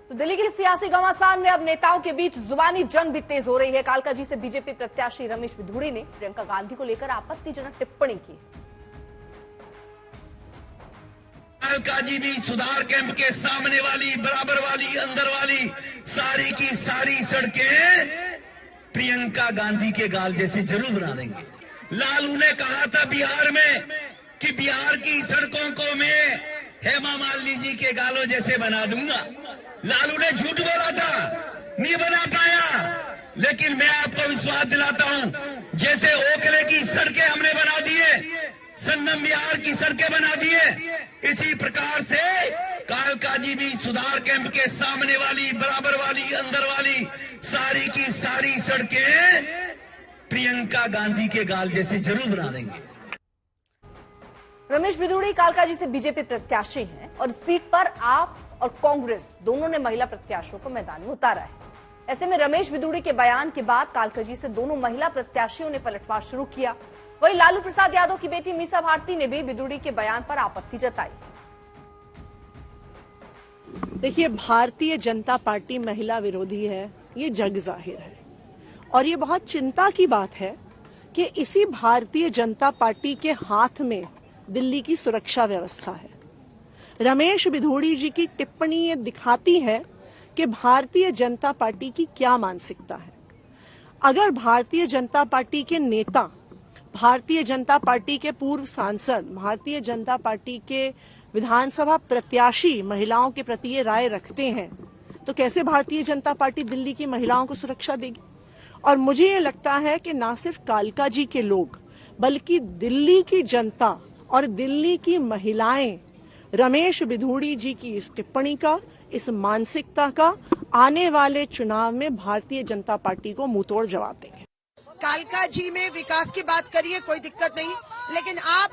तो दिल्ली की सियासी घमासान में अब नेताओं के बीच जुबानी जंग भी तेज हो रही है। कालकाजी से बीजेपी प्रत्याशी रमेश बिधूड़ी ने प्रियंका गांधी को लेकर आपत्तिजनक टिप्पणी की। कालकाजी भी सुधार कैंप के सामने वाली, बराबर वाली, अंदर वाली सारी की सारी सड़कें प्रियंका गांधी के गाल जैसे जरूर बना देंगे। लालू ने कहा था बिहार में कि बिहार की सड़कों को मैं हेमा मालिनी जी के गालों जैसे बना दूंगा। लालू ने झूठ बोला था, नहीं बना पाया, लेकिन मैं आपको विश्वास दिलाता हूं, जैसे ओखले की सड़कें हमने बना दिए, संगम बिहार की सड़कें बना दिए, इसी प्रकार से कालकाजी भी सुधार कैंप के सामने वाली, बराबर वाली, अंदर वाली सारी की सारी सड़कें प्रियंका गांधी के गाल जैसे जरूर बना देंगे। रमेश बिधूड़ी कालकाजी से बीजेपी प्रत्याशी हैं और इस सीट पर आप और कांग्रेस दोनों ने महिला प्रत्याशियों को मैदान में उतारा है। ऐसे में रमेश बिधूड़ी के बयान के बाद कालकाजी से दोनों महिला प्रत्याशियों ने पलटवार शुरू किया। वहीं लालू प्रसाद यादव की बेटी मीसा भारती ने भी बिधूड़ी के बयान पर आपत्ति जताई। देखिए, भारतीय जनता पार्टी महिला विरोधी है, ये जग जाहिर है, और ये बहुत चिंता की बात है कि इसी भारतीय जनता पार्टी के हाथ में दिल्ली की सुरक्षा व्यवस्था है। रमेश बिधूड़ी जी की टिप्पणी ये दिखाती है कि भारतीय जनता पार्टी की क्या मानसिकता है। अगर भारतीय जनता पार्टी के नेता, भारतीय जनता पार्टी के पूर्व सांसद, भारतीय जनता पार्टी के विधानसभा प्रत्याशी महिलाओं के प्रति ये राय रखते हैं, तो कैसे भारतीय जनता पार्टी दिल्ली की महिलाओं को सुरक्षा देगी। और मुझे ये लगता है कि ना सिर्फ कालकाजी के लोग, बल्कि दिल्ली की जनता और दिल्ली की महिलाएं रमेश बिधूड़ी जी की इस टिप्पणी का, इस मानसिकता का आने वाले चुनाव में भारतीय जनता पार्टी को मुंहतोड़ जवाब देंगे। कालकाजी में विकास की बात करिए, कोई दिक्कत नहीं, लेकिन आप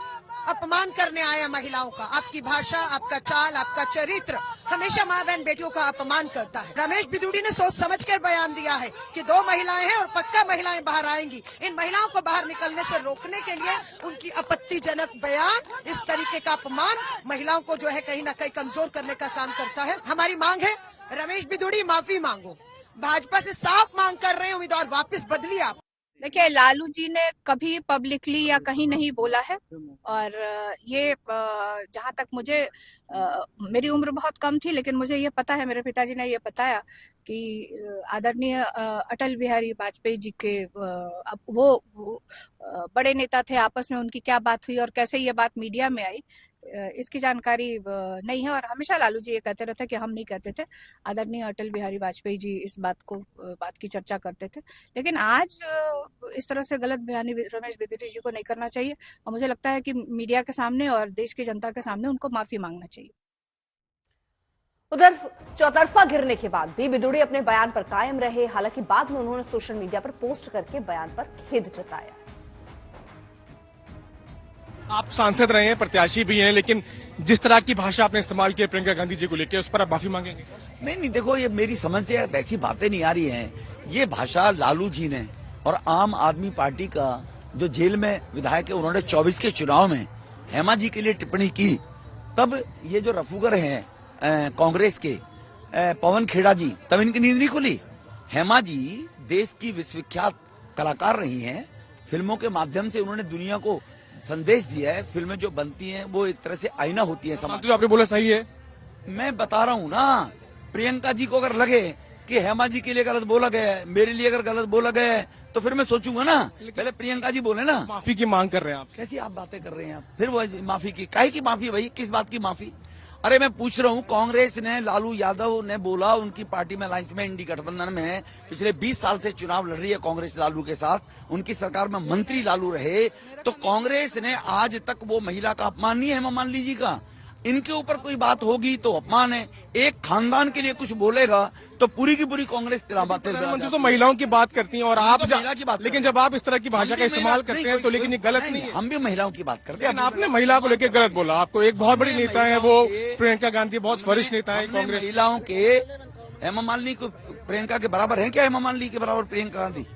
अपमान करने आए महिलाओं का। आपकी भाषा, आपका चाल, आपका चरित्र हमेशा माँ बहन बेटियों का अपमान करता है। रमेश बिधूड़ी ने सोच समझकर बयान दिया है कि 2 महिलाएं हैं और पक्का महिलाएं बाहर आएंगी। इन महिलाओं को बाहर निकलने से रोकने के लिए उनकी आपत्तिजनक बयान, इस तरीके का अपमान महिलाओं को जो है कहीं न कहीं कमजोर करने का काम करता है। हमारी मांग है, रमेश बिधूड़ी माफी मांगो, भाजपा से साफ मांग कर रहे हैं, उम्मीदवार वापस बदलिए आप। देखिए, लालू जी ने कभी पब्लिकली या कहीं नहीं बोला है, और ये जहाँ तक मुझे, मेरी उम्र बहुत कम थी, लेकिन मुझे ये पता है, मेरे पिताजी ने ये बताया कि आदरणीय अटल बिहारी वाजपेयी जी के वो बड़े नेता थे, आपस में उनकी क्या बात हुई और कैसे ये बात मीडिया में आई, इसकी जानकारी नहीं है। और हमेशा लालू जी ये कहते रहते कि हम नहीं कहते थे, आदरणीय अटल बिहारी वाजपेयी जी इस बात की चर्चा करते थे। लेकिन आज इस तरह से गलत बयानी रमेश बिधूड़ी जी को नहीं करना चाहिए, और मुझे लगता है कि मीडिया के सामने और देश की जनता के सामने उनको माफी मांगना चाहिए। उधर चौतरफा घिरने के बाद भी बिधूड़ी अपने बयान पर कायम रहे। हालांकि बाद में उन्होंने सोशल मीडिया पर पोस्ट करके बयान पर खेद जताया। आप सांसद रहे हैं, प्रत्याशी भी हैं, लेकिन जिस तरह की भाषा आपने इस्तेमाल की प्रियंका गांधी जी को लेकर, उस पर आप माफी मांगेंगे? नहीं, देखो, ये मेरी समझ से वैसी बातें नहीं आ रही हैं। ये भाषा लालू जी ने और आम आदमी पार्टी का जो जेल में विधायक है, उन्होंने 24 के चुनाव में हेमा जी के लिए टिप्पणी की, तब ये जो रफूगर हैं कांग्रेस के पवन खेड़ा जी, तब इनकी नींद नहीं खुली। हेमा जी देश की विश्वविख्यात कलाकार रही हैं, फिल्मों के माध्यम से उन्होंने दुनिया को संदेश दिया है। फिल्में जो बनती हैं वो एक तरह से आईना होती है समाज। जो आपने बोला सही है, मैं बता रहा हूँ ना। प्रियंका जी को अगर लगे कि हेमा जी के लिए गलत बोला गया है, मेरे लिए अगर गलत बोला गया है, तो फिर मैं सोचूंगा ना, पहले प्रियंका जी बोले ना। माफी की मांग कर रहे हैं आप? कैसी आप बातें कर रहे हैं आप? फिर वो माफी की, काहे की माफी भाई, किस बात की माफी? अरे मैं पूछ रहा हूँ, कांग्रेस ने, लालू यादव ने बोला, उनकी पार्टी में अलायंस में, इंडी गठबंधन में है, पिछले 20 साल से चुनाव लड़ रही है कांग्रेस लालू के साथ, उनकी सरकार में मंत्री लालू रहे, तो कांग्रेस ने आज तक वो महिला का अपमान नहीं है हेमा मालिनी जी का। इनके ऊपर कोई बात होगी तो अपमान है। एक खानदान के लिए कुछ बोलेगा तो पूरी की पूरी कांग्रेस प्रधानमंत्री तो महिलाओं की बात करती हैं, और आप महिला की बात, लेकिन जब आप इस तरह की भाषा का इस्तेमाल करते हैं तो लेकिन ये गलत नहीं है। हम भी महिलाओं की बात करते हैं। आपने महिला को लेकर गलत बोला। आपको एक बहुत बड़ी नेता है वो प्रियंका गांधी, बहुत वरिष्ठ नेता है कांग्रेस। महिलाओं के हेमा मालिनी को प्रियंका के बराबर है क्या? हेमा मालिनी के बराबर प्रियंका गांधी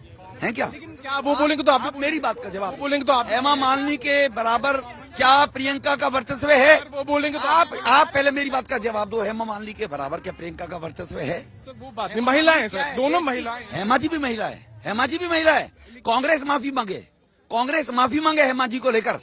है क्या? क्या वो बोलेंगे तो आप मेरी बात का जवाब बोलेंगे तो आप? हेमा मालिनी के बराबर क्या प्रियंका का वर्चस्व है? वो बोलेंगे तो आप पहले मेरी बात का जवाब दो। हेमा मालिनी के बराबर क्या प्रियंका का वर्चस्व है? सर वो बात नहीं, महिलाएं सर, दोनों महिलाएं। हेमा जी भी महिला है, हेमा जी भी महिला है। कांग्रेस माफी मांगे, कांग्रेस माफी मांगे हेमा जी को लेकर,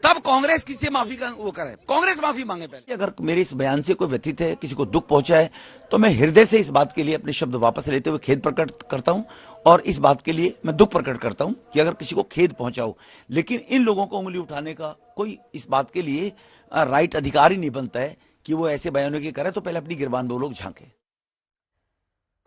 तब कांग्रेस किसी माफी का वो करे, कांग्रेस माफी मांगे पहले। अगर मेरे इस बयान से कोई व्यथित है, किसी को दुख पहुंचा है, तो मैं हृदय से इस बात के लिए अपने शब्द वापस लेते हुए खेद प्रकट करता हूं और इस बात के लिए मैं दुख प्रकट करता हूं कि अगर किसी को खेद पहुंचा हो। लेकिन इन लोगों को उंगली उठाने का कोई इस बात के लिए राइट अधिकार ही नहीं बनता है कि वो ऐसे बयानों की करे, तो पहले अपनी गिरबान वो लोग झांके।